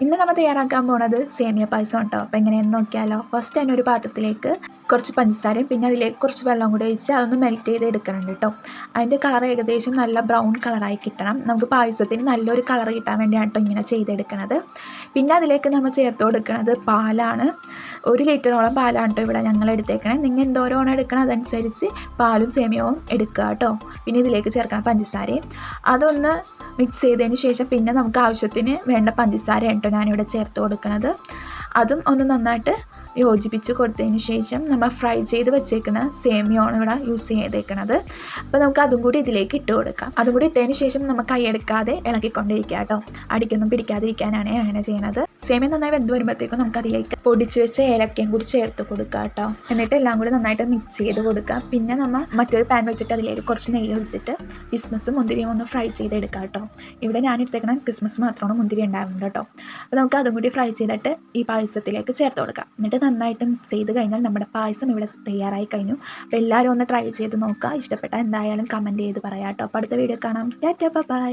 ഇന്ന് നമ്മൾ തയ്യാറാക്കാൻ പോണത് സേമിയ പായസം കേട്ടോ. അപ്പോൾ എങ്ങനെയാണെന്ന് നോക്കിയാലോ. ഫസ്റ്റ് തന്നെ ഒരു പാത്രത്തിലേക്ക് കുറച്ച് പഞ്ചസാരയും പിന്നെ അതിലേക്ക് കുറച്ച് വെള്ളം കൂടി ഒഴിച്ച് അതൊന്ന് മെൽറ്റ് ചെയ്ത് എടുക്കണം കേട്ടോ. അതിൻ്റെ കളർ ഏകദേശം നല്ല ബ്രൗൺ കളറായി കിട്ടണം. നമുക്ക് പായസത്തിന് നല്ലൊരു കളർ കിട്ടാൻ വേണ്ടിയാണ് കേട്ടോ ഇങ്ങനെ ചെയ്തെടുക്കുന്നത്. പിന്നെ അതിലേക്ക് നമ്മൾ ചേർത്ത് കൊടുക്കുന്നത് പാലാണ്. 1 ലിറ്ററോളം പാലാണ് കേട്ടോ ഇവിടെ ഞങ്ങൾ എടുത്തേക്കണേ. നിങ്ങൾ എന്തോരമാണ് എടുക്കണം അതനുസരിച്ച് പാലും സേമിയവും എടുക്കുക കേട്ടോ. പിന്നെ ഇതിലേക്ക് ചേർക്കണം പഞ്ചസാരയും. അതൊന്ന് മിക്സ് ചെയ്തതിന് ശേഷം പിന്നെ നമുക്ക് ആവശ്യത്തിന് വേണ്ട പഞ്ചസാര കേട്ടോ ഞാനിവിടെ ചേർത്ത് കൊടുക്കുന്നത്. അതും ഒന്ന് നന്നായിട്ട് യോജിപ്പിച്ച് കൊടുത്തതിന് ശേഷം നമ്മൾ ഫ്രൈ ചെയ്ത് വെച്ചേക്കുന്ന സേമിയയാണ് ഇവിടെ യൂസ് ചെയ്തേക്കുന്നത്. അപ്പോൾ നമുക്ക് അതും കൂടി ഇതിലേക്ക് ഇട്ട് കൊടുക്കാം. അതും കൂടി ഇട്ടതിന് ശേഷം നമ്മൾ കൈയെടുക്കാതെ ഇളക്കിക്കൊണ്ടിരിക്കുക കേട്ടോ. അടിക്കൊന്നും പിടിക്കാതിരിക്കാനാണ് അങ്ങനെ ചെയ്യുന്നത്. സേമിയ നന്നായി വെന്ത് വരുമ്പോഴത്തേക്കും നമുക്ക് അതിലേക്ക് പൊടിച്ച് വെച്ച ഏലക്കയും കൂടി ചേർത്ത് കൊടുക്കുക കേട്ടോ. എന്നിട്ട് എല്ലാം കൂടി നന്നായിട്ട് മിക്സ് ചെയ്ത് കൊടുക്കുക. പിന്നെ നമ്മൾ മറ്റൊരു പാൻ വെച്ചിട്ട് അതിലേക്ക് കുറച്ച് നെയ്യ് ഒഴിച്ചിട്ട് കിസ്മസും മുന്തിരിയും ഒന്ന് ഫ്രൈ ചെയ്തെടുക്കാം കേട്ടോ. ഇവിടെ ഞാൻ എടുത്തേക്കണം കിസ്മസ് മാത്രമാണ് മുന്തിരി ഉണ്ടാകുന്നുണ്ട് കേട്ടോ. അപ്പോൾ നമുക്ക് അതും കൂടി ഫ്രൈ ചെയ്തിട്ട് ഈ പായസത്തിലേക്ക് ചേർത്ത് കൊടുക്കാം. എന്നിട്ട് നന്നായിട്ട് മിക്സ് ചെയ്ത് കഴിഞ്ഞാൽ നമ്മുടെ പായസം ഇവിടെ തയ്യാറായി കഴിഞ്ഞു. അപ്പോൾ എല്ലാവരും ഒന്ന് ട്രൈ ചെയ്ത് നോക്കുക. ഇഷ്ടപ്പെട്ടാൽ എന്തായാലും കമൻറ്റ് ചെയ്ത് പറയാം കേട്ടോ. അപ്പോൾ അടുത്ത വീഡിയോ കാണാം. Tata bye.